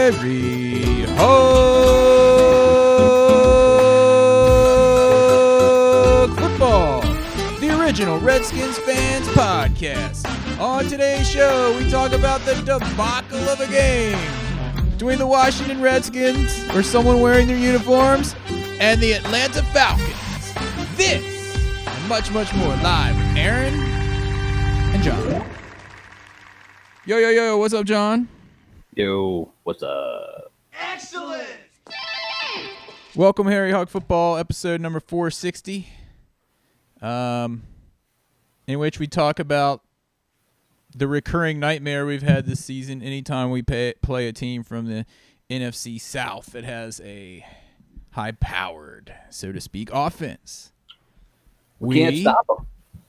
Harry Hog Football, the original Redskins Fans podcast. On today's show, we talk about the debacle of a game between the Washington Redskins, or someone wearing their uniforms, and the Atlanta Falcons. This and much, much more live with Aaron and John. Yo, what's up, John? Yo, what's up? Excellent! Welcome, Harry Hog Football, episode number 460, in which we talk about the recurring nightmare we've had this season anytime we play a team from the NFC South that has a high-powered, so to speak, offense. We can't stop them.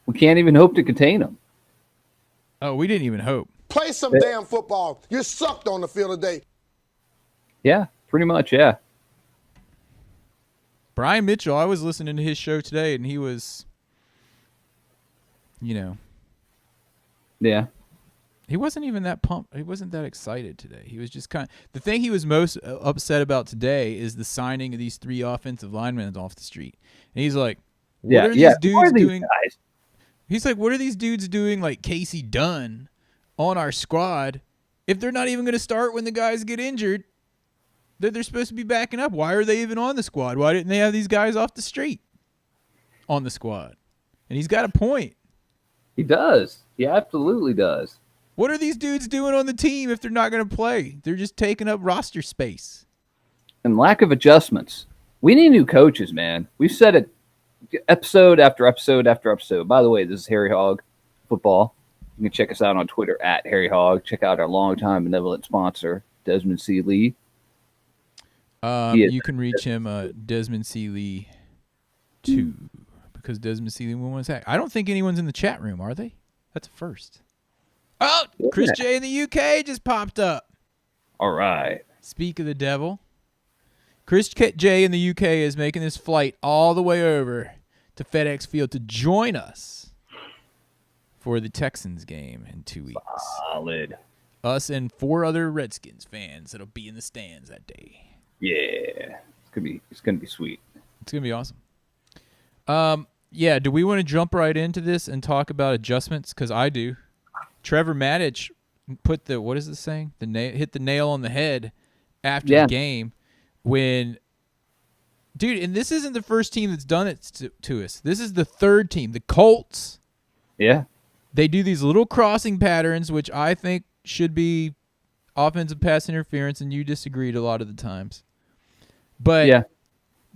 We can't even hope to contain them. Oh, we didn't even hope. Play some damn football. You sucked on the field today. Yeah, pretty much, yeah. Brian Mitchell, I was listening to his show today, and he was, Yeah. he wasn't even that pumped. He wasn't that excited today. He was just the thing he was most upset about today is the signing of these 3 offensive linemen off the street. And he's like, what are these dudes doing? Guys? He's like, what are these dudes doing like Casey Dunn on our squad if they're not even going to start when the guys get injured that they're supposed to be backing up? Why are they even on the squad? Why didn't they have these guys off the street on the squad? And he's got a point. He does. He absolutely does. What are these dudes doing on the team if they're not going to play? They're just taking up roster space. And lack of adjustments. We need new coaches, man. We've said it episode after episode after episode. By the way, this is Harry Hog Football. You can check us out on Twitter at Harry Hog. Check out our longtime benevolent sponsor, Desmond C. Lee. You can reach him, Desmond C. Lee 2, because Desmond C. Lee 1 was hacked. I don't think anyone's in the chat room, are they? That's a first. Oh, Chris J in the UK just popped up. All right. Speak of the devil. Chris J in the UK is making this flight all the way over to FedEx Field to join us for the Texans game in 2 weeks. Solid. Us and 4 other Redskins fans that'll be in the stands that day. Yeah. It's gonna be sweet. It's gonna be awesome. Do we want to jump right into this and talk about adjustments? Because I do. Trevor Maddich put what is this saying? Hit the nail on the head after the game when, dude, and this isn't the first team that's done it to us. This is the 3rd team, the Colts. Yeah. They do these little crossing patterns, which I think should be offensive pass interference, and you disagreed a lot of the times. But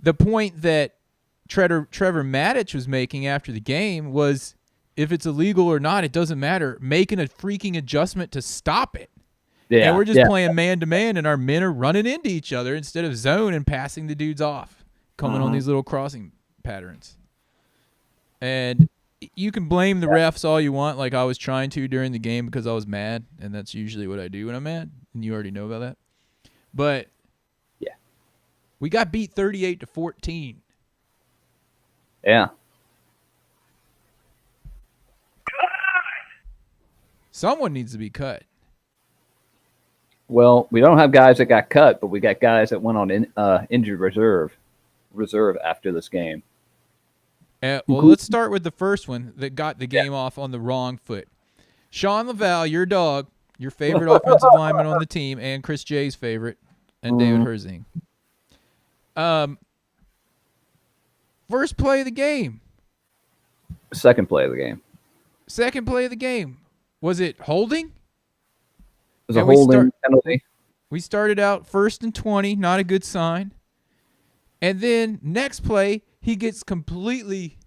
the point that Trevor Maddich was making after the game was, if it's illegal or not, it doesn't matter. Making a freaking adjustment to stop it. Yeah, and we're just playing man-to-man, and our men are running into each other instead of zone and passing the dudes off, coming on these little crossing patterns. And you can blame the refs all you want, like I was trying to during the game because I was mad, and that's usually what I do when I'm mad, and you already know about that. But we got beat 38-14. Yeah. Someone needs to be cut. Well, we don't have guys that got cut, but we got guys that went on injured reserve after this game. Well, let's start with the first one that got the game off on the wrong foot. Sean Laval, your dog, your favorite offensive lineman on the team, and Chris J's favorite, and David Herzing. First play of the game. Second play of the game. Second play of the game. Was it holding? It was a holding penalty. We started out 1st and 20, not a good sign. And then next play, he gets completely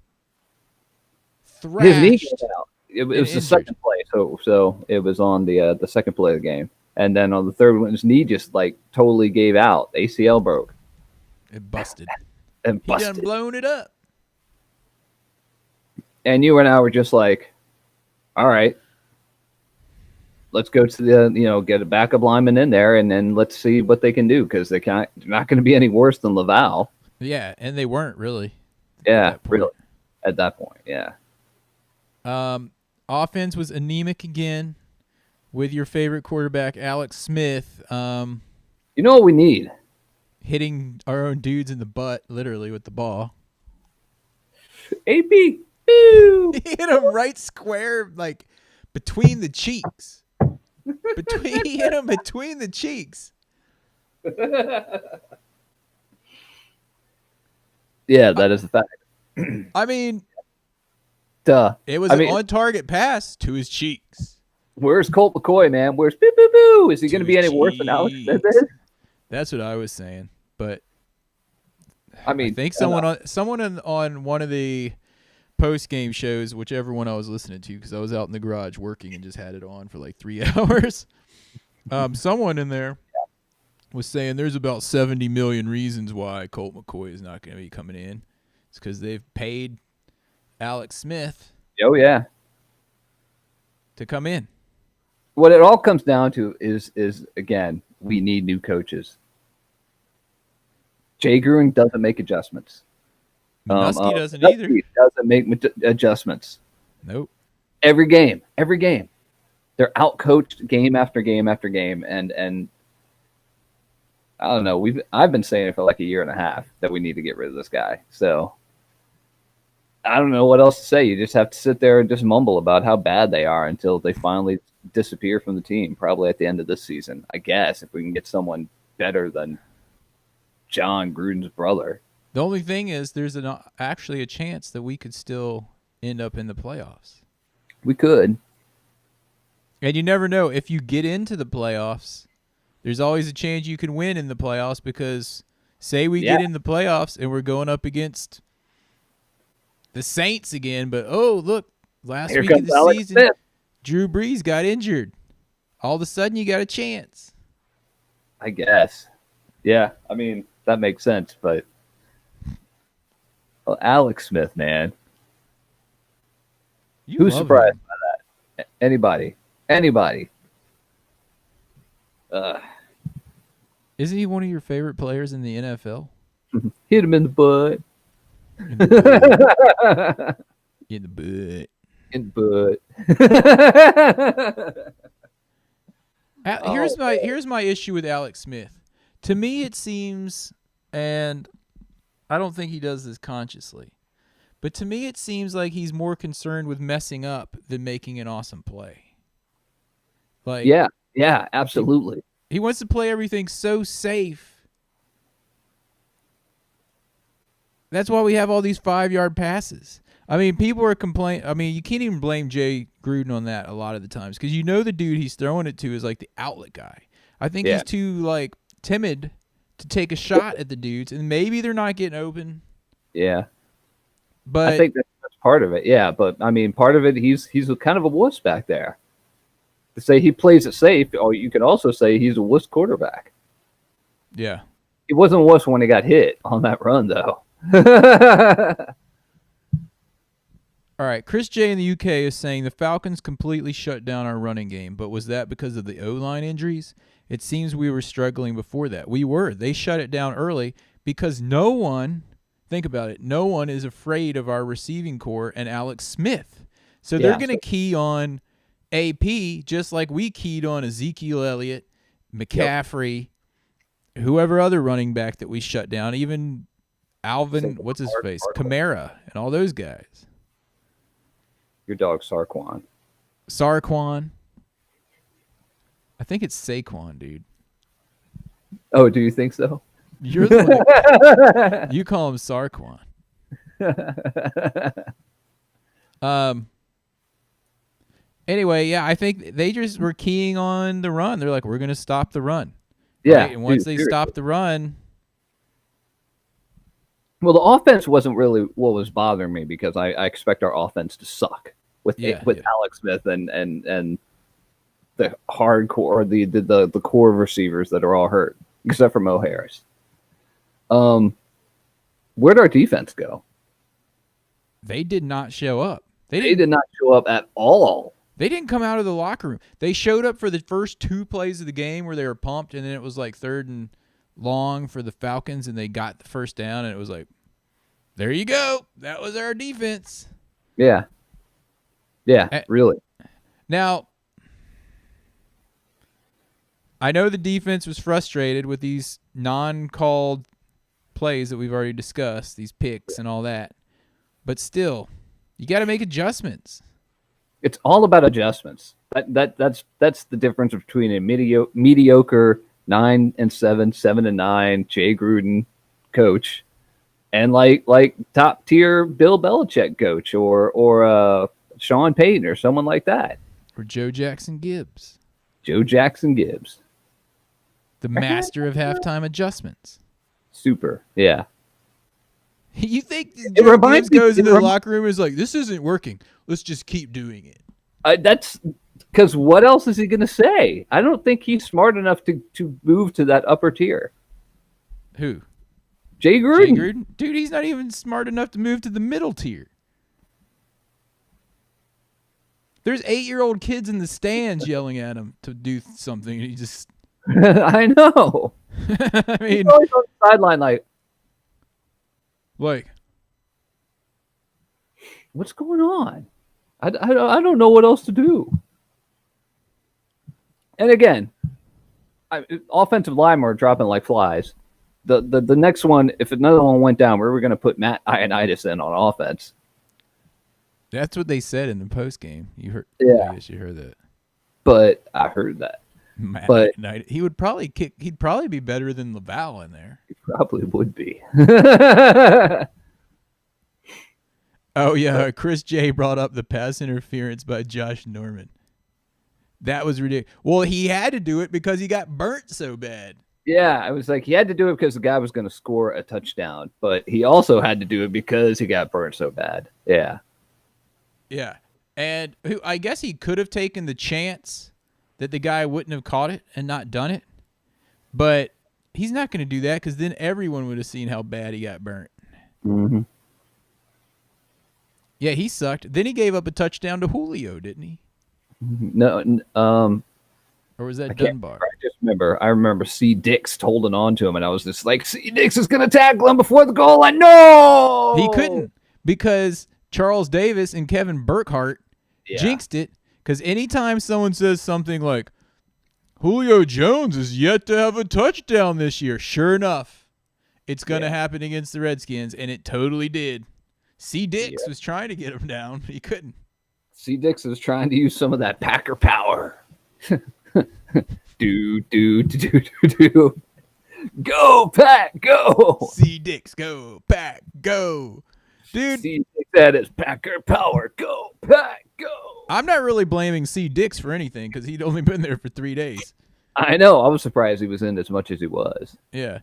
thrashed. His knee came out. It was the second play, so it was on the second play of the game. And then on the third one, his knee just totally gave out. ACL broke. It busted. And he done blown it up. And you and I were just like, all right, let's go to the, get a backup lineman in there, and then let's see what they can do, because they're not going to be any worse than Laval. Yeah, and they weren't really. Yeah, really. At that point, yeah. Offense was anemic again with your favorite quarterback, Alex Smith. You know what we need? Hitting our own dudes in the butt, literally, with the ball. AP. Boo! He hit him right square, like, between the cheeks. He hit him between the cheeks. Yeah, that is a fact. I mean, Duh. it was an on-target pass to his cheeks. Where's Colt McCoy, man? Where's boo boo boo? Is he going to be any worse than Alex Smith is? That's what I was saying, but I mean, I think someone on one of the post-game shows, whichever one I was listening to, because I was out in the garage working and just had it on for like 3 hours. Someone in there was saying there's about 70 million reasons why Colt McCoy is not going to be coming in. It's because they've paid Alex Smith. Oh yeah, to come in. What it all comes down to is again, we need new coaches. Jay Gruden doesn't make adjustments. Muskie doesn't either. Doesn't make adjustments. Nope. Every game, they're out coached game after game after game, and I don't know. I've been saying it for like a year and a half that we need to get rid of this guy. So I don't know what else to say. You just have to sit there and just mumble about how bad they are until they finally disappear from the team. Probably at the end of this season, I guess, if we can get someone better than John Gruden's brother. The only thing is there's actually a chance that we could still end up in the playoffs. We could. And you never know. If you get into the playoffs, there's always a chance you can win in the playoffs because say we get in the playoffs and we're going up against the Saints again, but look, last week of the Alex season, Smith. Drew Brees got injured. All of a sudden you got a chance. I guess. Yeah, I mean, that makes sense, but Alex Smith, man. Who's surprised by that? Anybody. Isn't he one of your favorite players in the NFL? Hit him in the butt. In the butt. Here's my issue with Alex Smith. To me, it seems, and I don't think he does this consciously, but to me, it seems like he's more concerned with messing up than making an awesome play. Like, yeah, absolutely. He wants to play everything so safe. That's why we have all these 5-yard passes. I mean, people are complaining. I mean, you can't even blame Jay Gruden on that a lot of the times because you know the dude he's throwing it to is like the outlet guy. I think he's too like timid to take a shot at the dudes, and maybe they're not getting open. Yeah, but I think that's part of it. Yeah, but I mean, part of it, he's kind of a wuss back there. To say he plays it safe, or you can also say he's a wuss quarterback. Yeah, he wasn't a wuss when he got hit on that run, though. All right, Chris J in the UK is saying the Falcons completely shut down our running game, but was that because of the O-line injuries? It seems we were struggling before that. We were. They shut it down early because no one, think about it, no one is afraid of our receiving core and Alex Smith. So they're going to key on AP just like we keyed on Ezekiel Elliott, McCaffrey, whoever other running back that we shut down, even Alvin, what's his face, Kamara, and all those guys. Your dog Sarquan. I think it's Saquon, dude. Oh, do you think so? You're the one you call him Sarquan. Anyway, yeah, I think they just were keying on the run. They're like, we're going to stop the run. Yeah. Right? And once they stop the run. Well, the offense wasn't really what was bothering me because I expect our offense to suck with Alex Smith and the hardcore, the core receivers that are all hurt, except for Mo Harris. Where'd our defense go? They did not show up. They did not show up at all. They didn't come out of the locker room. They showed up for the first 2 plays of the game where they were pumped, and then it was like 3rd and long for the Falcons, and they got the first down, and it was like, there you go. That was our defense. Yeah. Yeah, really. Now, I know the defense was frustrated with these non-called plays that we've already discussed, these picks and all that. But still, you got to make adjustments. It's all about adjustments. That's the difference between a mediocre 9-7, 7-9 Jay Gruden coach and like top tier Bill Belichick coach or Sean Payton or someone like that. Or Joe Jackson Gibbs. Joe Jackson Gibbs. The master of halftime adjustments. Super. Yeah. You think Joe Gibbs goes into the locker room and is like, this isn't working. Let's just keep doing it. That's because what else is he going to say? I don't think he's smart enough to move to that upper tier. Who? Jay Gruden. Jay Gruden? Dude, he's not even smart enough to move to the middle tier. There's 8-year-old kids in the stands yelling at him to do something, and he just... I know. I mean... He's always on the sideline like... What's going on? I don't know what else to do. And again, offensive linemen are dropping like flies. The next one, if another one went down, where are we going to put Matt Ioannidis in on offense? That's what they said in the post game. You heard? Yeah, I guess you heard that. But I heard that. But he would probably kick. He'd probably be better than Laval in there. He probably would be. Oh yeah, Chris J brought up the pass interference by Josh Norman. That was ridiculous. Well, he had to do it because he got burnt so bad. Yeah, I was like, he had to do it because the guy was going to score a touchdown, but he also had to do it because he got burnt so bad. Yeah. Yeah. And I guess he could have taken the chance that the guy wouldn't have caught it and not done it. But he's not going to do that because then everyone would have seen how bad he got burnt. Mm-hmm. Yeah, he sucked. Then he gave up a touchdown to Julio, didn't he? No. Or was that Dunbar? I remember C. Dix holding on to him, and I was just like, C. Dix is going to tackle him before the goal line. No! He couldn't because Charles Davis and Kevin Burkhardt jinxed it. Because anytime someone says something like, Julio Jones is yet to have a touchdown this year, sure enough, it's going to happen against the Redskins, and it totally did. C. Dix was trying to get him down, but he couldn't. C. Dix was trying to use some of that Packer power. do. Go, Pack, go. C. Dix, go, Pack, go. Dude. C. Dix had his Packer power. Go, Pack, go. I'm not really blaming C. Dix for anything because he'd only been there for 3 days. I know. I was surprised he was in as much as he was. Yeah.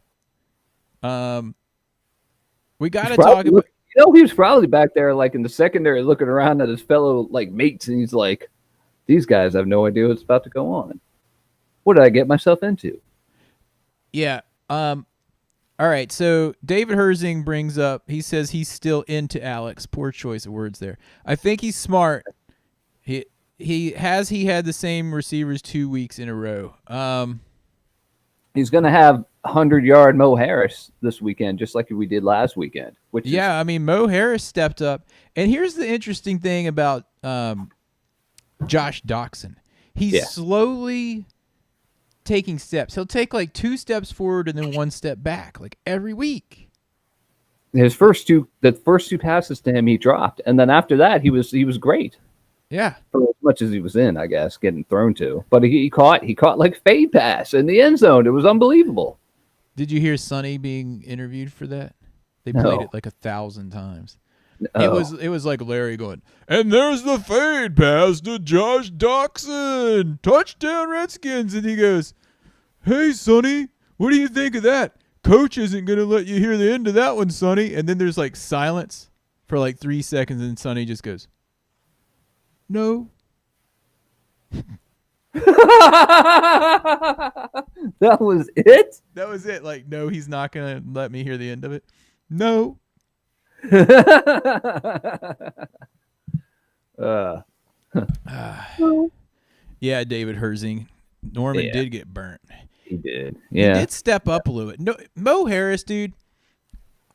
We got to talk about... You know, he was probably back there, like, in the secondary looking around at his fellow, like, mates, and he's like, these guys have no idea what's about to go on. What did I get myself into? Yeah. All right, so David Herzing brings up, he says he's still into Alex. Poor choice of words there. I think he's smart. He had the same receivers 2 weeks in a row. He's going to have 100-yard Mo Harris this weekend, just like we did last weekend. I mean, Mo Harris stepped up. And here's the interesting thing about Josh Doxson. He's slowly taking steps. He'll take like 2 steps forward and then 1 step back, like every week. The first two passes to him, he dropped, and then after that, he was great. Yeah, for as much as he was in, I guess, getting thrown to. But he caught like fade pass in the end zone. It was unbelievable. Did you hear Sonny being interviewed for that? They played it like 1,000 times. No. It was like Larry going, and there's the fade pass to Josh Doxson, touchdown Redskins, and he goes, "Hey Sonny, what do you think of that? Coach isn't gonna let you hear the end of that one, Sonny." And then there's like silence for like 3 seconds, and Sonny just goes, "No." That was it? That was it. Like, no, he's not going to let me hear the end of it. No. Yeah, David Herzing. Norman did get burnt. He did. Yeah. He did step up a little bit. No, Mo Harris, dude,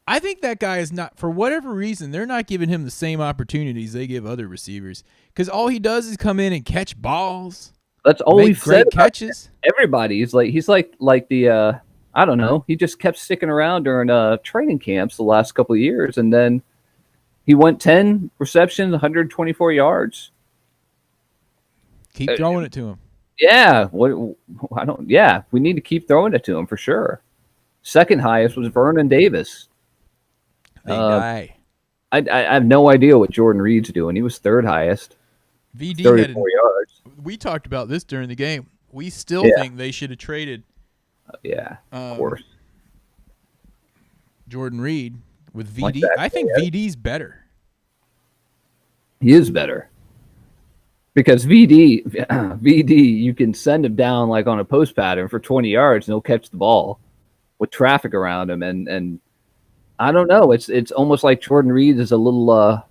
I think that guy is not, for whatever reason, they're not giving him the same opportunities they give other receivers. Because all he does is come in and catch balls. That's all we've said. Great catches. Everybody. He's like the I don't know. He just kept sticking around during training camps the last couple of years, and then he went 10 receptions, 124 yards. Keep throwing it to him. Yeah. Yeah, we need to keep throwing it to him for sure. Second highest was Vernon Davis. Big guy. I have no idea what Jordan Reed's doing. He was third highest. VD 34 yards. We talked about this during the game. We still think they should have traded. Of course. Jordan Reed with VD. Like that, I think VD's better. He is better. Because VD, you can send him down like on a post pattern for 20 yards and he'll catch the ball with traffic around him. And I don't know. It's almost like Jordan Reed is a little,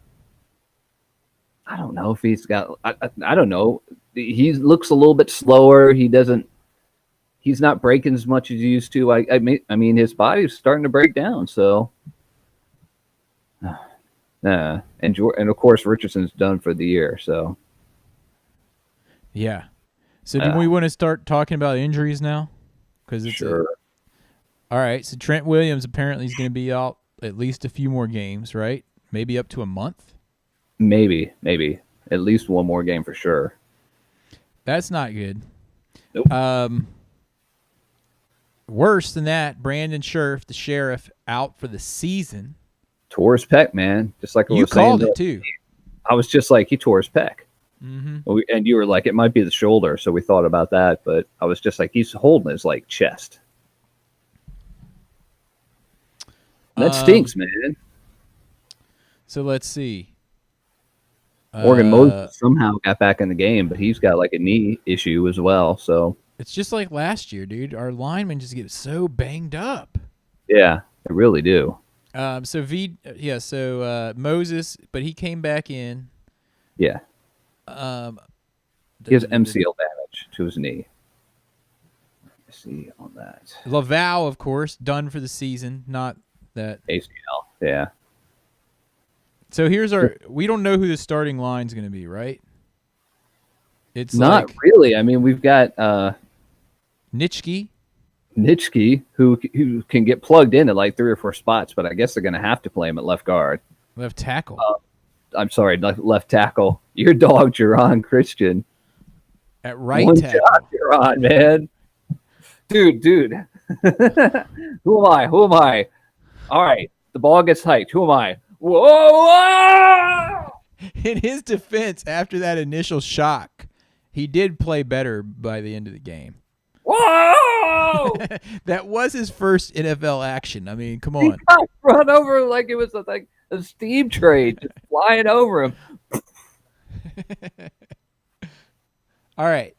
I don't know if he's got, I don't know. He looks a little bit slower. He's not breaking as much as he used to. I mean, his body's starting to break down. So, and of course, Richardson's done for the year. So, yeah. So, do we want to start talking about injuries now? Because it's sure. All right. So, Trent Williams apparently is going to be out at least a few more games, right? Maybe up to a month. Maybe at least one more game for sure. That's not good. Nope. Worse than that, Brandon Scherf, the sheriff, out for the season. Tore his pec, man. Just like you called it too. I was just like, he tore his pec. Mm-hmm. And you were like, it might be the shoulder, so we thought about that. But I was just like, he's holding his like chest. That stinks, man. So let's see. Morgan Moses somehow got back in the game, but he's got like a knee issue as well. So it's just like last year, dude. Our linemen just get so banged up. Yeah, they really do. So Moses, but he came back in. Yeah. He has MCL damage to his knee. Let's see on that. Laval, of course, done for the season. Not that ACL. Yeah. So we don't know who the starting line's going to be, right? It's not like really. I mean, we've got Nitschke, who can get plugged in at like 3 or 4 spots, but I guess they're going to have to play him at left guard. Left tackle. I'm sorry, left tackle. Your dog, Jerron Christian. At right One tackle. job, Jerron, man. Dude. Who am I? All right, the ball gets hiked. Who am I? Whoa! In his defense, after that initial shock, he did play better by the end of the game. Whoa! That was his first NFL action. I mean, come on. He got run over like it was a steam train just flying over him. All right.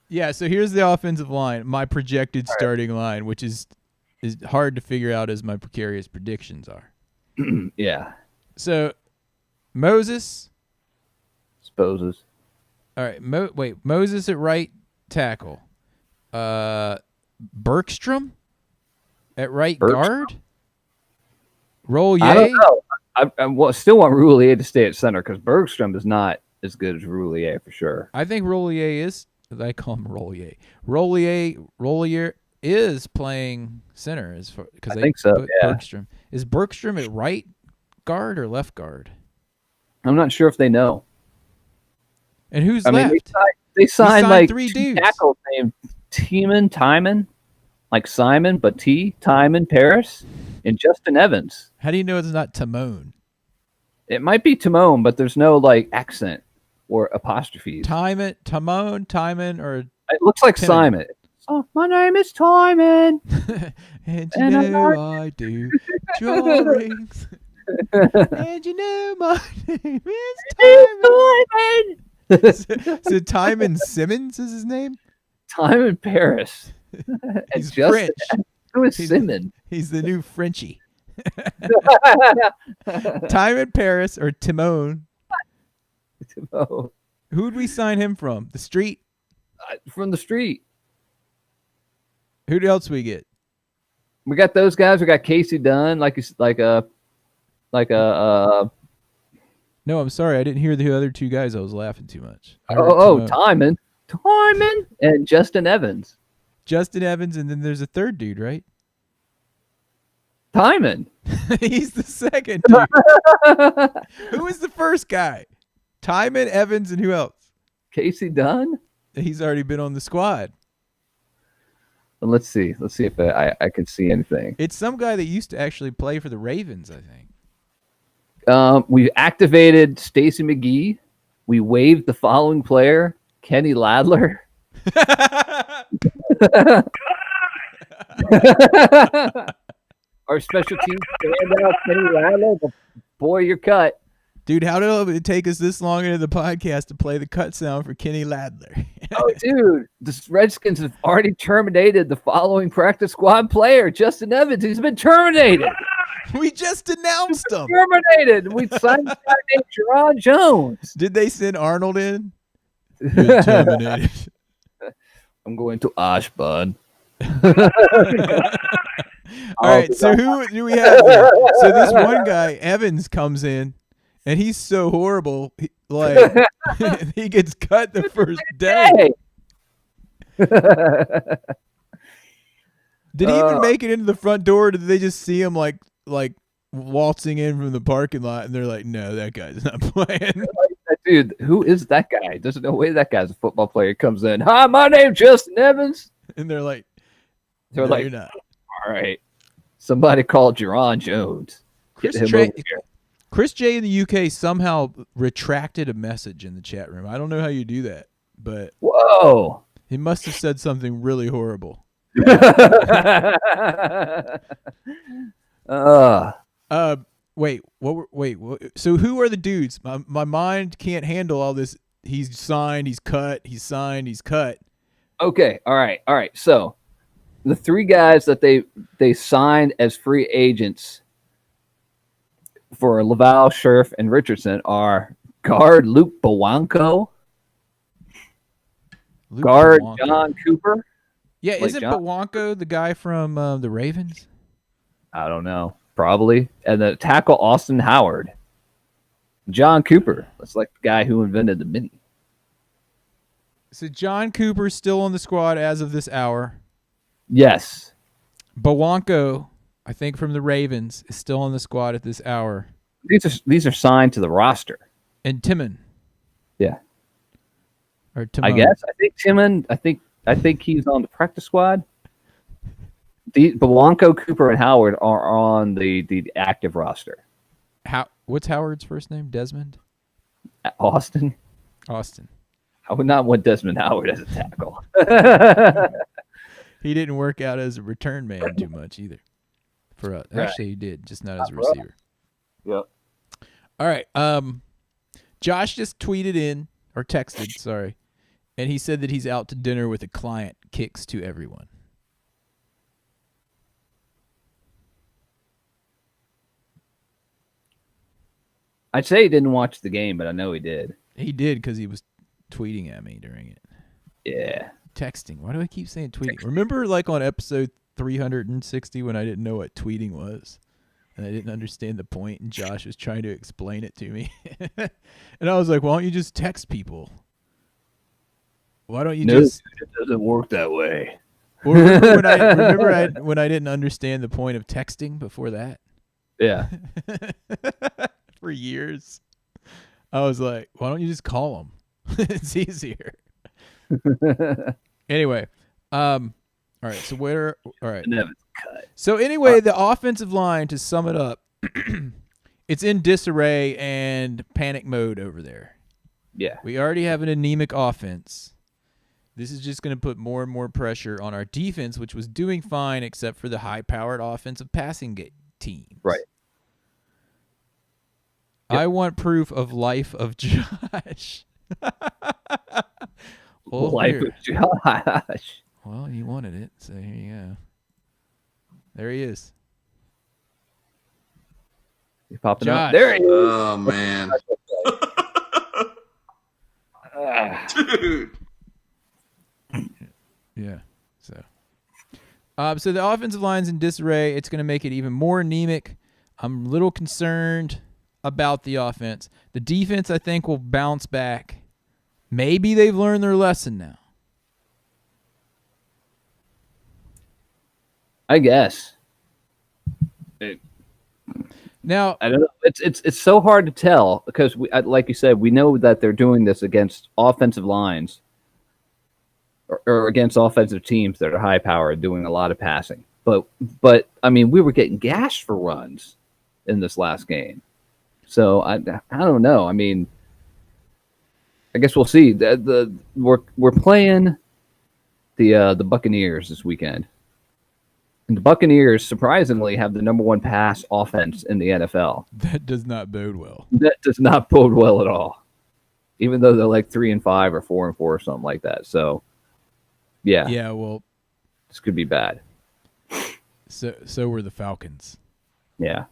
Yeah, so here's the offensive line, my projected starting line, which is hard to figure out as my precarious predictions are. Yeah. So, Moses. Supposes. All right. Moses at right tackle. Bergstrom at right guard. Rollier. I don't know. I still want Roulier to stay at center because Bergstrom is not as good as Roulier for sure. I think Rollier is. I call him Rollier. Rollier is playing center because I think so. Yeah. Bergstrom. Is Bergstrom at right guard or left guard? I'm not sure if they know. And who's left? Mean, they signed like 3 2 dudes. tackles named Timon, like Simon, but Timon Paris, and Justin Evans. How do you know it's not Timon? It might be Timon, but there's no like accent or apostrophes. Timon, or it looks like Simon. Oh, my name is Timon. and you know I do drawings. And you know my name is Timon. So Timon Simmons is his name? Timon Paris. He's French. Who is Simmons? He's the new Frenchie. Timon Paris or Timon. Who'd we sign him from? The street? From the street. Who else we get? We got those guys. We got Casey Dunn, like a. No, I'm sorry. I didn't hear the other 2 guys. I was laughing too much. Timon. Timon and Justin Evans. Justin Evans, and then there's a third dude, right? Timon. He's the second dude. Who is the first guy? Timon, Evans, and who else? Casey Dunn. He's already been on the squad. Well, let's see. Let's see if I can see anything. It's some guy that used to actually play for the Ravens, I think. We've activated Stacy McGee. We waived the following player, Kenny Ladler. Our special team standout, Kenny Ladler. Boy, you're cut. Dude, how did it take us this long into the podcast to play the cut sound for Kenny Ladler? Oh, dude, the Redskins have already terminated the following practice squad player, Justin Evans. He's been terminated. We just announced him. Terminated. We signed a guy named Jerron Jones. Did they send Arnold in? Been terminated. I'm going to Ashburn. All right, so who do we have there? So this one guy, Evans, comes in, and he's so horrible. He gets cut the first day. Did he even make it into the front door? Or did they just see him like waltzing in from the parking lot, and they're like, "No, that guy's not playing." Dude, who is that guy? There's no way that guy's a football player. Comes in. Hi, my name's Justin Evans. And they're like, "No, like, you're not." All right. Somebody called Jerron Jones. Chris J in the UK somehow retracted a message in the chat room. I don't know how you do that, but whoa, he must have said something really horrible. Wait, so who are the dudes? My mind can't handle all this. He's signed, he's cut, he's signed, he's cut. Okay, all right. So the three guys that they signed as free agents for Laval, Scherf, and Richardson are guard Luke Bowanko, guard Bowanko. John Cooper. Yeah, isn't Bowanko the guy from the Ravens? I don't know. Probably. And the tackle, Austin Howard. John Cooper. That's like the guy who invented the mini. So John Cooper's still on the squad as of this hour. Yes. Bowanko, I think from the Ravens, is still on the squad at this hour. These are signed to the roster. And Timon. Yeah. Or Timon. I guess. I think Timon, I think he's on the practice squad. Bowanko, Cooper, and Howard are on the active roster. What's Howard's first name? Desmond? Austin. I would not want Desmond Howard as a tackle. He didn't work out as a return man too much either. For us. Right. Actually, he did, just not as a receiver. Yep. All right. Josh just texted, sorry, and he said that he's out to dinner with a client. Kicks to everyone. I'd say he didn't watch the game, but I know he did. He did because he was tweeting at me during it. Yeah. Texting. Why do I keep saying tweeting? Remember like on episode 360 when I didn't know what tweeting was? And I didn't understand the point, and Josh was trying to explain it to me. And I was like, why don't you just text people? Why don't you just... It doesn't work that way. Well, remember when I didn't understand the point of texting before that? Yeah. For years. I was like, why don't you just call them? It's easier. Anyway, all right, so all right. So anyway, the offensive line, to sum it up, it's in disarray and panic mode over there. Yeah. We already have an anemic offense. This is just going to put more and more pressure on our defense, which was doing fine except for the high-powered offensive passing teams. Right. I want proof of life of Josh. Life of Josh. Well, he wanted it, so here you go. There he is. He's popping Josh. up. There he is. Oh, man. Dude. Yeah. So the offensive line's in disarray. It's going to make it even more anemic. I'm a little concerned about the offense. The defense, I think, will bounce back Maybe they've learned their lesson now. I guess. Now, I don't know. It's so hard to tell because like you said, we know that they're doing this against offensive lines or against offensive teams that are high powered, doing a lot of passing. But I mean, we were getting gashed for runs in this last game, so I don't know. I mean, I guess we'll see. We're playing the Buccaneers this weekend. And the Buccaneers, surprisingly, have the number one pass offense in the NFL. That does not bode well. That does not bode well at all, even though they're like 3-5 or 4-4 or something like that. So, yeah. Well, this could be bad. So were the Falcons. Yeah.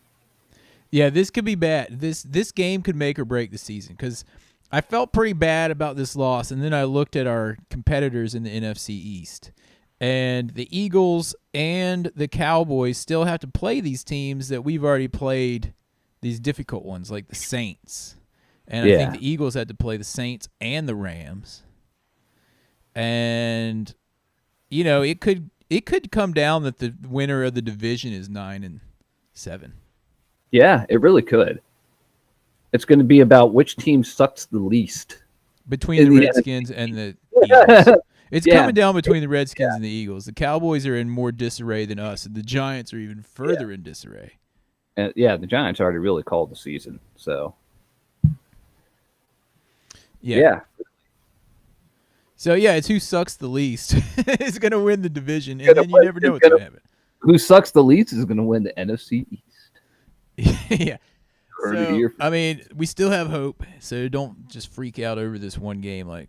This could be bad. This game could make or break the season because I felt pretty bad about this loss, and then I looked at our competitors in the NFC East. And the Eagles and the Cowboys still have to play these teams that we've already played, these difficult ones like the Saints. And I think the Eagles had to play the Saints and the Rams. And, it could come down that the winner of the division is 9-7. Yeah, it really could. It's going to be about which team sucks the least. Between the Redskins and the Eagles. It's coming down between the Redskins and the Eagles. The Cowboys are in more disarray than us, and the Giants are even further in disarray. And the Giants already really called the season. So, yeah. So, it's who sucks the least is going to win the division, and then you never know what's going to happen. Who sucks the least is going to win the NFC East. Yeah. So, I mean, we still have hope, so don't just freak out over this one game like.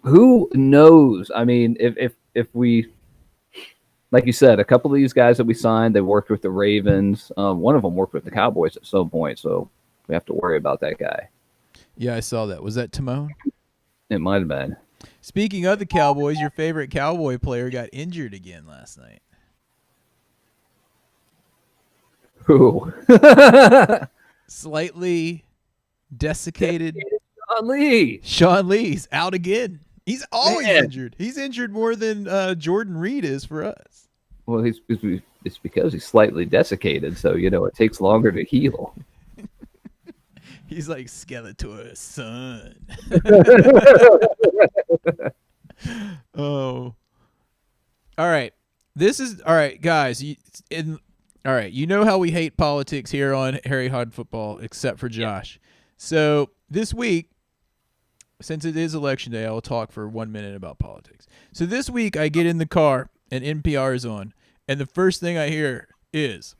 Who knows? I mean, if we, like you said, a couple of these guys that we signed, they worked with the Ravens. One of them worked with the Cowboys at some point, so we have to worry about that guy. Yeah, I saw that. Was that Timon? It might have been. Speaking of the Cowboys, your favorite Cowboy player got injured again last night. Who? Slightly desiccated. Sean Lee's out again. He's always injured. He's injured more than Jordan Reed is for us. Well, it's because he's slightly desiccated, so it takes longer to heal. He's like Skeletor's son. Oh. All right. All right, guys. All right. You know how we hate politics here on Harry Hod Football, except for Josh. So this week, since it is election day, I will talk for 1 minute about politics. So this week, I get in the car, and NPR is on, and the first thing I hear is,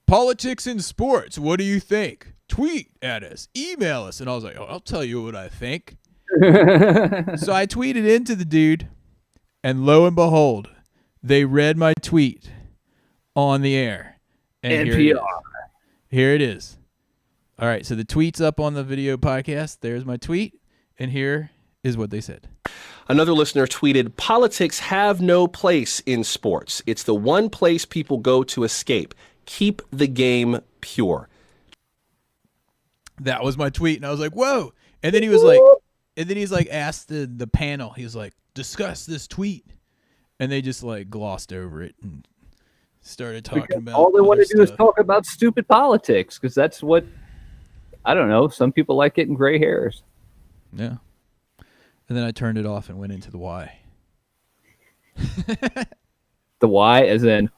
politics in sports, what do you think? Tweet at us, email us. And I was like, I'll tell you what I think. So I tweeted into the dude, and lo and behold, they read my tweet on the air. And NPR. Here it is. All right, so the tweet's up on the video podcast. There's my tweet, and here is what they said. Another listener tweeted, politics have no place in sports. It's the one place people go to escape. Keep the game pure. That was my tweet, and I was like, whoa. And then he's like, asked the panel, he was like, discuss this tweet. And they just like glossed over it and started talking about all they want to do stuff. is talk about stupid politics because that's what, I don't know, some people like getting gray hairs. Yeah. And then I turned it off and went into the why. The why as in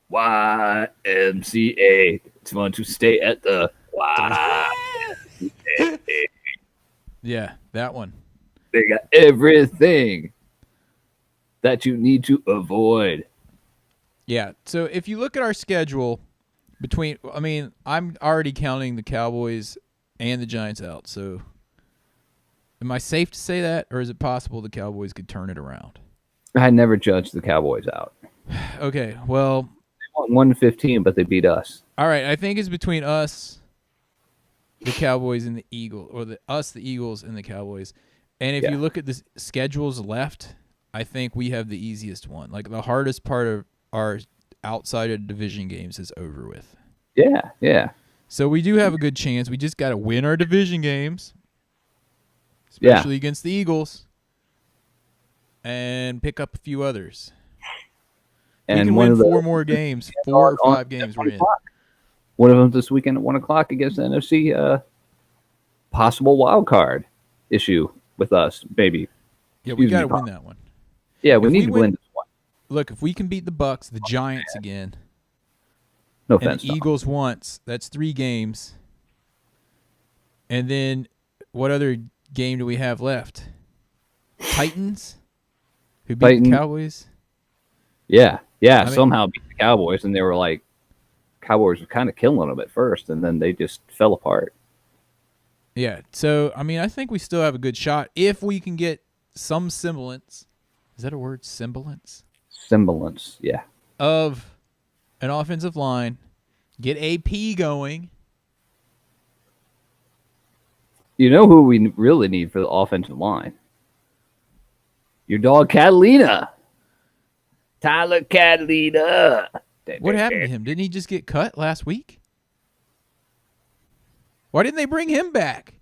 YMCA. It's fun to stay at the YMCA. Yeah, that one. They got everything that you need to avoid. Yeah, so if you look at our schedule I'm already counting the Cowboys and the Giants out, so am I safe to say that, or is it possible the Cowboys could turn it around? I never judged the Cowboys out. Okay, well, They won 1-15, but they beat us. all right, I think it's between us, the Cowboys, and the Eagles, or the Eagles, and the Cowboys. And if you look at the schedules left, I think we have the easiest one. Like, the hardest part of our outside of division games is over with. Yeah. So we do have a good chance. We just got to win our division games, especially against the Eagles, and pick up a few others. And we can win 4 more games, 4 or 5 games we're in. One of them this weekend at 1 o'clock against the NFC possible wild card issue with us, maybe. Yeah, we got to win that one. Yeah, we need to win this one. Look, if we can beat the Bucks, the Giants again, no and offense, the Eagles once, that's 3 games. And then what other game do we have left? Titans, who beat the Cowboys. Yeah, somehow beat the Cowboys, and they were like, Cowboys were kind of killing them at first, and then they just fell apart. Yeah, so, I mean, I think we still have a good shot if we can get some semblance. Is that a word, semblance? Semblance, yeah. Of an offensive line, get AP going. You know who we really need for the offensive line? Your dog, Catalina. Tyler Catalina. What happened to him? Didn't he just get cut last week? Why didn't they bring him back?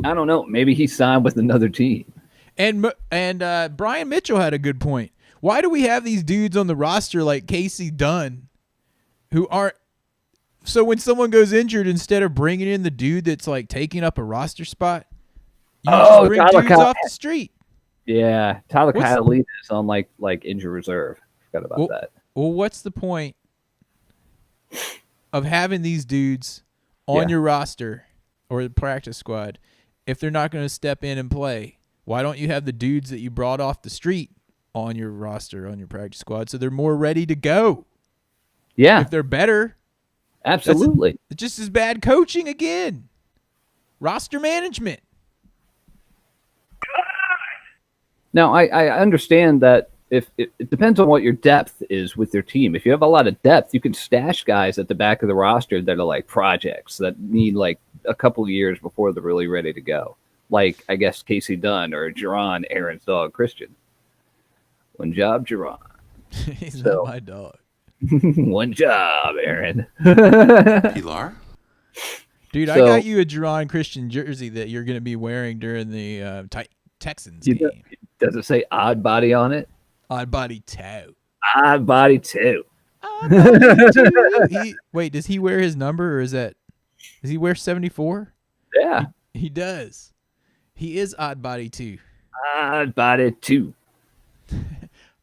I don't know. Maybe he signed with another team. And Brian Mitchell had a good point. Why do we have these dudes on the roster like Casey Dunn who aren't – so when someone goes injured, instead of bringing in the dude that's like taking up a roster spot, you just bring dudes off the street. Yeah, Tyler Catalina is on like injury reserve. Forgot about that. Well, what's the point of having these dudes on your roster or the practice squad if they're not going to step in and play? Why don't you have the dudes that you brought off the street on your roster, on your practice squad, so they're more ready to go? Yeah. If they're better. Absolutely. It's just as bad coaching again. Roster management. Now, I understand that if it depends on what your depth is with your team. If you have a lot of depth, you can stash guys at the back of the roster that are like projects that need like a couple of years before they're really ready to go. Like, I guess, Casey Dunn or Jerron, Aaron's dog, Christian. One job, Jerron. He's not my dog. One job, Aaron. Pilar? Dude, I got you a Jerron Christian jersey that you're going to be wearing during the Texans game. Does it say Odd Body on it? Odd Body 2. Odd Body 2. Odd Body 2. Wait, does he wear his number, or does he wear 74? Yeah. He does. He is Odd Body 2. Odd Body 2.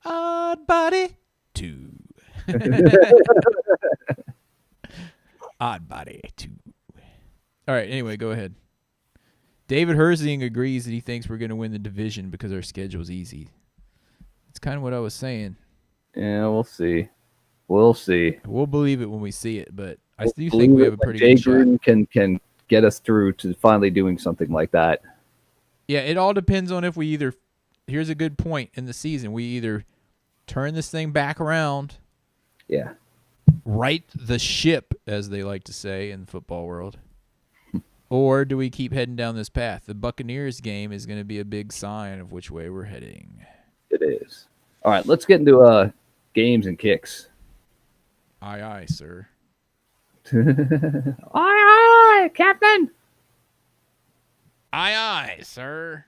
Odd Body 2. Odd Body 2. All right, anyway, go ahead. David Herzing agrees that he thinks we're going to win the division because our schedule's easy. It's kind of what I was saying. Yeah, we'll see. We'll see. We'll believe it when we see it, but I do think we have a pretty good shot. Jay Gruden can get us through to finally doing something like that. Yeah, it all depends on if we either – here's a good point in the season. We either turn this thing back around. Yeah. Right the ship, as they like to say in the football world. Or do we keep heading down this path? The Buccaneers game is going to be a big sign of which way we're heading. It is. All right, let's get into games and kicks. Aye, aye, sir. Aye, aye, Captain. Aye, aye, sir.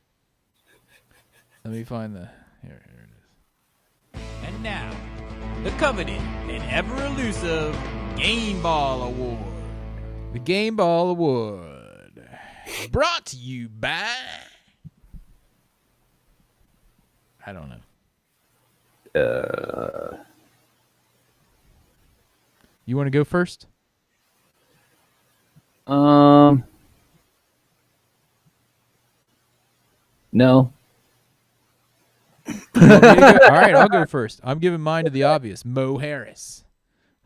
Let me find the... Here it is. And now, the coveted and ever-elusive Game Ball Award. The Game Ball Award. Brought to you by... I don't know. You want to go first? No. All right, I'll go first. I'm giving mine to the obvious. Mo Harris.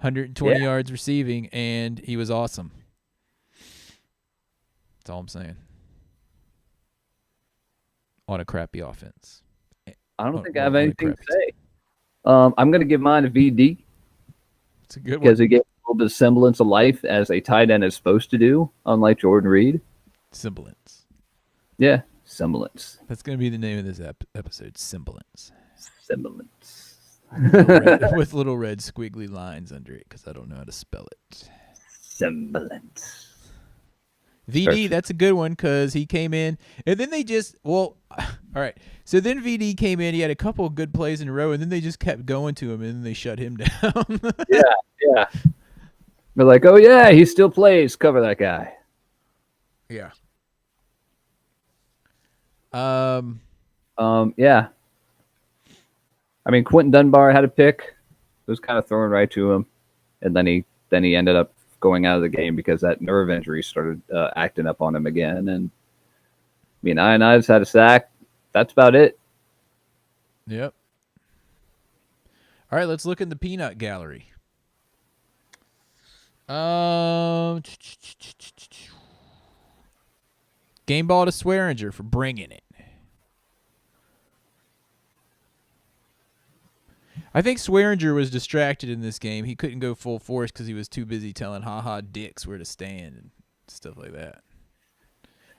120 yards receiving, and he was awesome. That's all I'm saying. On a crappy offense. I don't think I have anything to say. I'm going to give mine a VD. It's a good one. Because he gave a little bit of semblance of life as a tight end is supposed to do, unlike Jordan Reed. Semblance. Yeah, semblance. That's going to be the name of this episode, Semblance. Semblance. With little red squiggly lines under it because I don't know how to spell it. Semblance. VD, that's a good one because he came in, and then they just all right. So then VD came in. He had a couple of good plays in a row, and then they just kept going to him, and then they shut him down. Yeah. They're like, oh yeah, he still plays. Cover that guy. Yeah. Yeah. I mean, Quentin Dunbar had a pick. It was kind of thrown right to him, and then he ended up going out of the game because that nerve injury started acting up on him again. And I mean, Ives had a sack. That's about it. Yep. All right, let's look in the peanut gallery. Game ball to Swearinger for bringing it. I think Swearinger was distracted in this game. He couldn't go full force because he was too busy telling ha-ha dicks where to stand and stuff like that.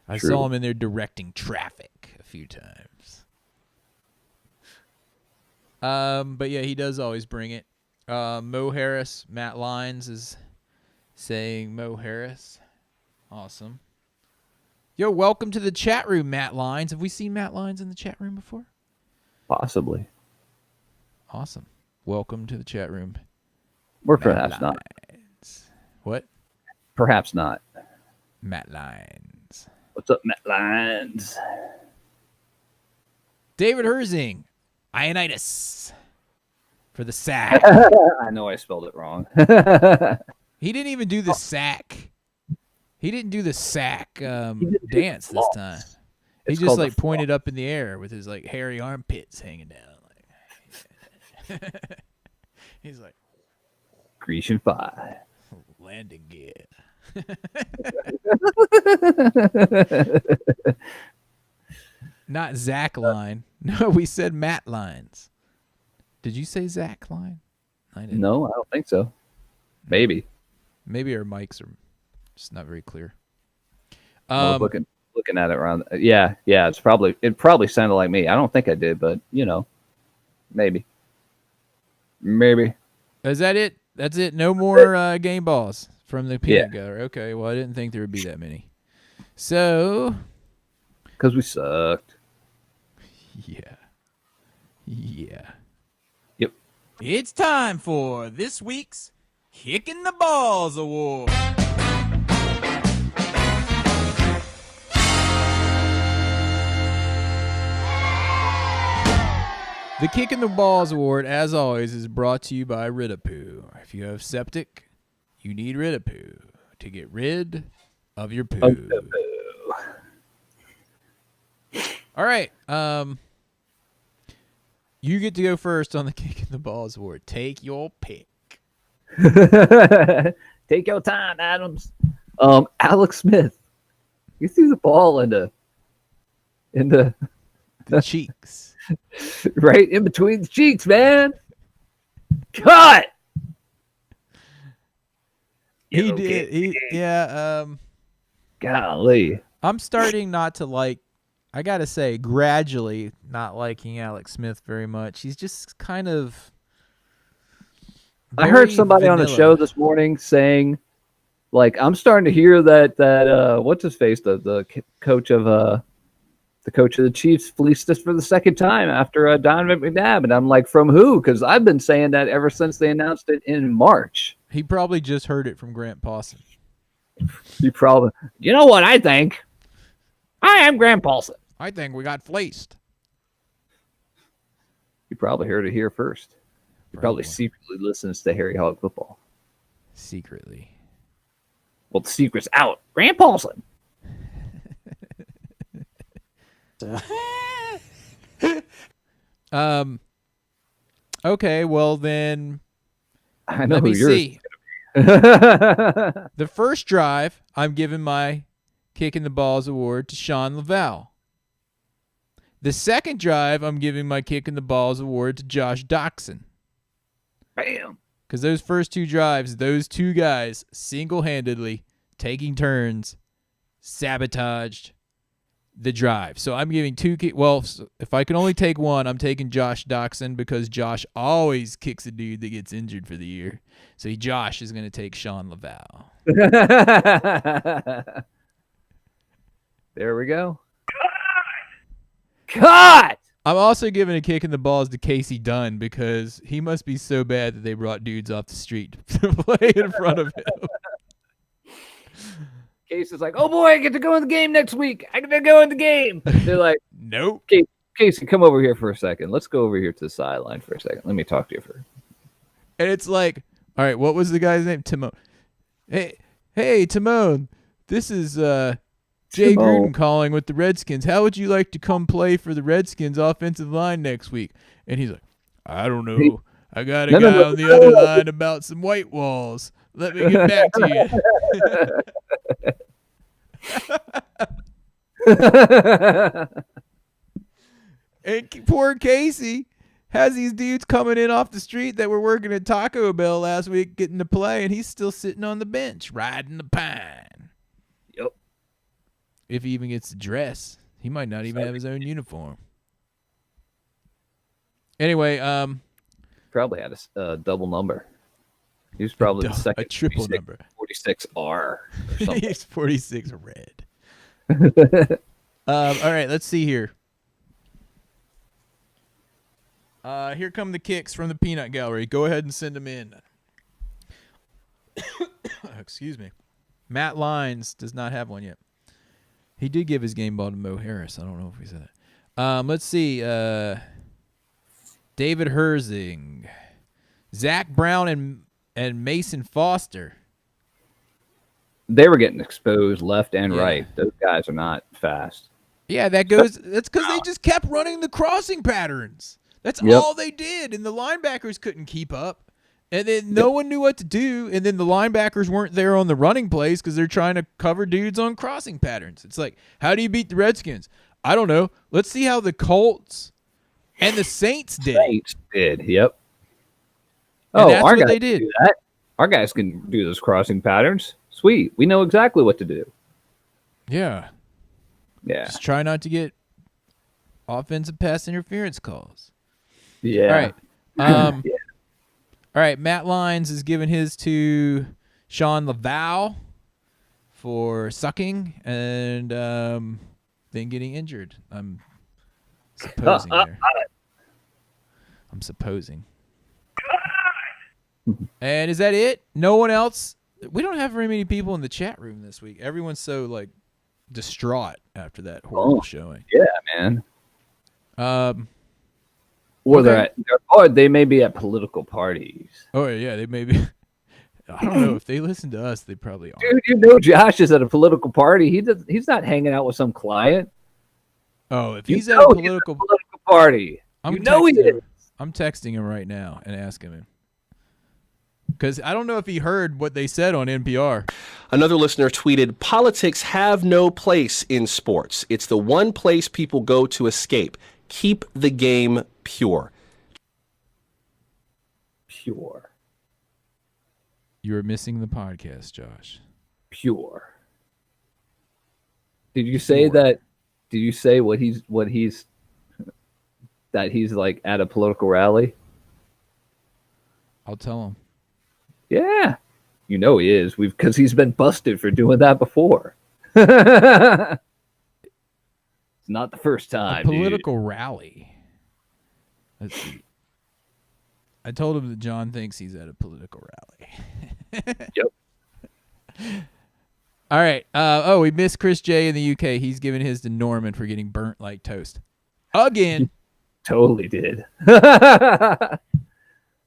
I saw him in there directing traffic a few times. But yeah, he does always bring it. Mo Harris, Matt Lyons is saying Mo Harris. Awesome. Yo, welcome to the chat room, Matt Lyons. Have we seen Matt Lyons in the chat room before? Possibly. Awesome. Welcome to the chat room. Or perhaps not. What? Perhaps not. Matt Lyons. What's up, Matt Lyons? David Herzing. Ionitis. For the sack. I know I spelled it wrong. He didn't even do the sack. He didn't do the sack dance this time. He just like pointed up in the air with his like hairy armpits hanging down. Like he's like Grecian 5. Landing gear. Not Zach Line. No, we said Matt Lines. Did you say Zach Line? I didn't. No, I don't think so. Maybe. Maybe our mics are just not very clear. I was looking at it around. Yeah. It probably sounded like me. I don't think I did, but maybe. Is that it? That's it. No more game balls from the peanut gallery. Okay. Well, I didn't think there would be that many. So, because we sucked. Yeah. Yep. It's time for this week's Kicking the Balls Award. The Kicking the Balls Award, as always, is brought to you by Rid-A-Poo. If you have septic, you need Rid-A-Poo to get rid of your poo. All right. You get to go first on the Kicking the Balls Award. Take your pick. Take your time, Adams. Alex Smith. You see the ball in the cheeks. Right in between the cheeks, man. Cut. He did. Golly. I'm starting not to like, I got to say, gradually not liking Alex Smith very much. He's just kind of. I heard somebody on the show this morning saying, like, I'm starting to hear that what's his face, the coach of the Chiefs fleeced us for the second time after Donovan McNabb, and I'm like, from who? Because I've been saying that ever since they announced it in March. He probably just heard it from Grant Paulson. You know what I think? I am Grant Paulson. I think we got fleeced. You probably heard it here first. You probably secretly listens to Harry Hog Football. Secretly. Well, the secret's out. Grant Paulson. Okay, well then I know let me who yours see. The first drive, I'm giving my Kicking the Balls Award to Sean Lavelle. The second drive, I'm giving my Kicking the Balls Award to Josh Doxson. Bam. Because those first two drives, those two guys single-handedly taking turns sabotaged the drive. So I'm giving if I can only take one, I'm taking Josh Doxson because Josh always kicks a dude that gets injured for the year. So Josh is going to take Sean Lavelle. There we go. Cut! I'm also giving a kick in the balls to Casey Dunn because he must be so bad that they brought dudes off the street to play in front of him. Casey's like, oh boy, I get to go in the game next week. I get to go in the game. They're like, nope. Casey, come over here for a second. Let's go over here to the sideline for a second. Let me talk to you first. And it's like, all right, what was the guy's name? Timon. Hey, Timon. This is Jay Gruden calling with the Redskins. How would you like to come play for the Redskins offensive line next week? And he's like, I don't know. I got a guy on the other line about some white walls. Let me get back to you. And poor Casey has these dudes coming in off the street that were working at Taco Bell last week getting to play, and he's still sitting on the bench riding the pine. Yep. If he even gets to dress, he might not even have his own uniform. Anyway, probably had a double number. He was probably the second. A triple number. 46R or something. He's 46 red. All right, let's see here. Here come the kicks from the peanut gallery. Go ahead and send them in. Excuse me. Matt Lyons does not have one yet. He did give his game ball to Mo Harris. I don't know if he said that. Let's see. David Herzing. Zach Brown and Mason Foster. They were getting exposed left and right. Those guys are not fast. Yeah, that's because they just kept running the crossing patterns. That's all they did, and the linebackers couldn't keep up. And then no one knew what to do, and then the linebackers weren't there on the running plays because they're trying to cover dudes on crossing patterns. It's like, how do you beat the Redskins? I don't know. Let's see how the Colts and the Saints did. Yep. And that's what they did. Our guys can do those crossing patterns. Sweet. We know exactly what to do. Yeah. Yeah. Just try not to get offensive pass interference calls. Yeah. All right. All right. Matt Lyons is giving his to Sean Laval for sucking and then getting injured. I'm supposing there. I'm supposing. And is that it? No one else? We don't have very many people in the chat room this week. Everyone's so like distraught after that horrible showing. Yeah, man. Or they may be at political parties. Oh yeah, they may be. I don't know if they listen to us. They probably are. Dude, you know Josh is at a political party. He's not hanging out with some client. Oh, if he's at a political party, he is. I'm texting him right now and asking him. Because I don't know if he heard what they said on NPR. Another listener tweeted, politics have no place in sports. It's the one place people go to escape. Keep the game pure. Pure. You were missing the podcast, Josh. Pure. Did you say that? Did you say that he's like at a political rally? I'll tell him. Yeah, he is. Because he's been busted for doing that before. It's not the first time. A political rally. Let's see. I told him that John thinks he's at a political rally. Yep. All right. We missed Chris J in the UK. He's giving his to Norman for getting burnt like toast. Again. Totally did.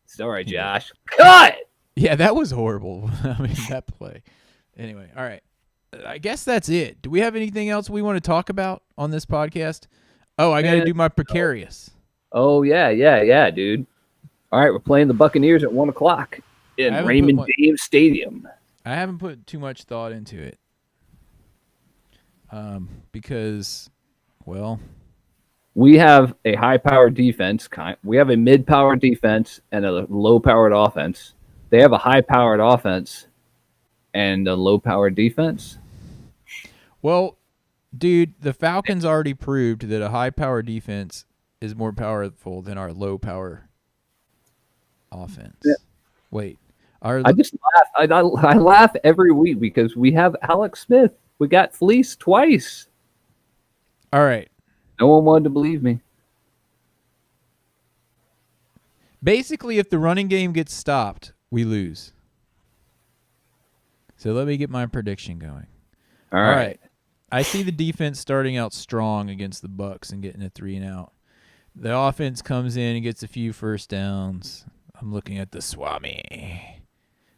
Sorry, Josh. Cut! Yeah, that was horrible. I mean, that play. Anyway, all right. I guess that's it. Do we have anything else we want to talk about on this podcast? Oh, I got to do my precarious. Oh, yeah, dude. All right, we're playing the Buccaneers at 1:00 in Raymond James Stadium. I haven't put too much thought into it because, well, we have a high-powered defense. We have a mid-powered defense and a low-powered offense. They have a high-powered offense and a low-powered defense. Well, dude, the Falcons already proved that a high-powered defense is more powerful than our low-power offense. Yeah. Wait. I just laugh. I laugh every week because we have Alex Smith. We got fleeced twice. All right. No one wanted to believe me. Basically, if the running game gets stopped, we lose. So let me get my prediction going. All right. I see the defense starting out strong against the Bucks and getting a 3-and-out. The offense comes in and gets a few first downs. I'm looking at the Swami.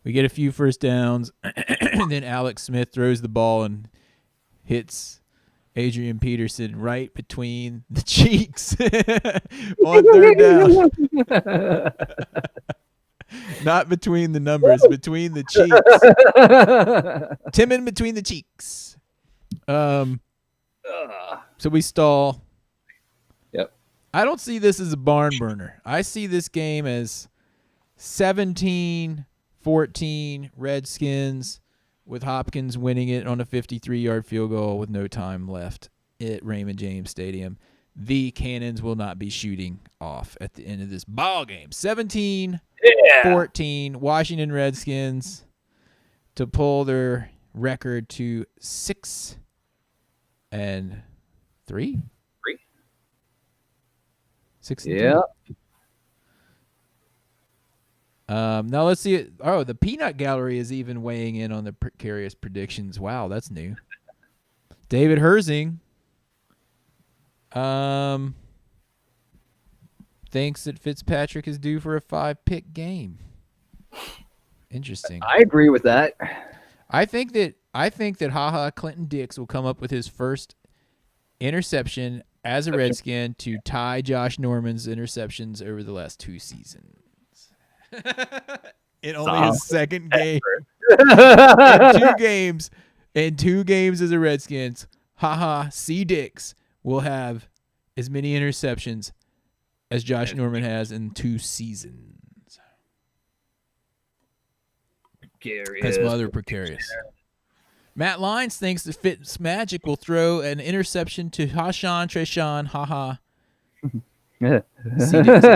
We get a few first downs, and then Alex Smith throws the ball and hits Adrian Peterson right between the cheeks on third down. Not between the numbers, between the cheeks. Timon between the cheeks. So we stall. Yep. I don't see this as a barn burner. I see this game as 17-14 Redskins, with Hopkins winning it on a 53-yard field goal with no time left at Raymond James Stadium. The cannons will not be shooting off at the end of this ball game. 17-14 Washington Redskins to pull their record to 6-3. 6-3. Yeah. Now let's see. Oh, the Peanut Gallery is even weighing in on the precarious predictions. Wow, that's new. David Herzing thinks that Fitzpatrick is due for a 5-pick game. Interesting. I agree with that. I think that HaHa Clinton Dix will come up with his first interception as a Redskin to tie Josh Norman's interceptions over the last 2 seasons. In only his second game. In 2 games as a Redskins, C. Dix will have as many interceptions as Josh Norman has in 2 seasons. That's my other precarious. Matt Lyons thinks that Fitzmagic will throw an interception to Hashan Treshawn. C. Dix.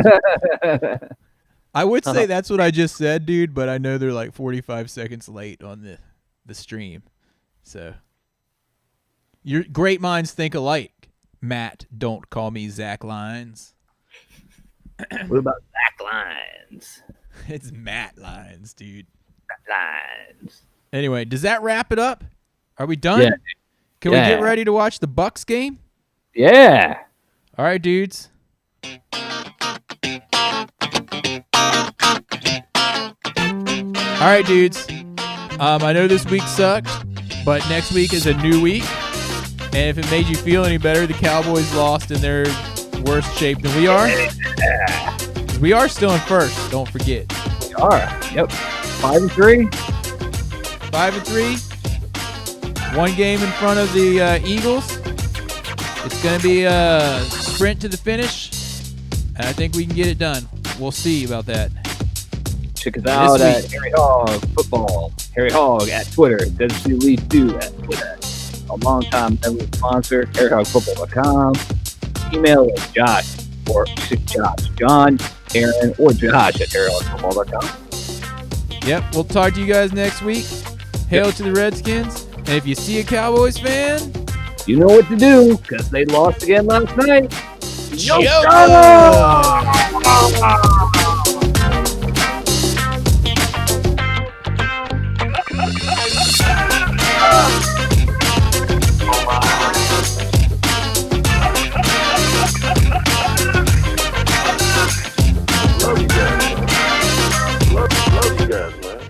I would say that's what I just said, dude, but I know they're like 45 seconds late on the stream. So, your great minds think alike. Matt, don't call me Zach Lyons. What about Zach Lyons? It's Matt Lyons, dude. Lyons. Anyway, does that wrap it up? Are we done? Yeah. Can we get ready to watch the Bucks game? Yeah. All right, dudes. All right, dudes. I know this week sucked, but next week is a new week. And if it made you feel any better, the Cowboys lost in their worst shape than we are. We are still in first, don't forget. We are. Yep. 5-3. 5-3. 1 game in front of the Eagles. It's going to be a sprint to the finish. And I think we can get it done. We'll see about that. Check us out at Harry Hog Football. Harry Hog at Twitter. WCLeaf2 at Twitter. A long-time sponsor, harryhogfootball.com. Email us John, Aaron, or Josh at harryhogfootball.com. Yep, we'll talk to you guys next week. Hail to the Redskins. And if you see a Cowboys fan, you know what to do, because they lost again last night. Yo! Love you guys, man.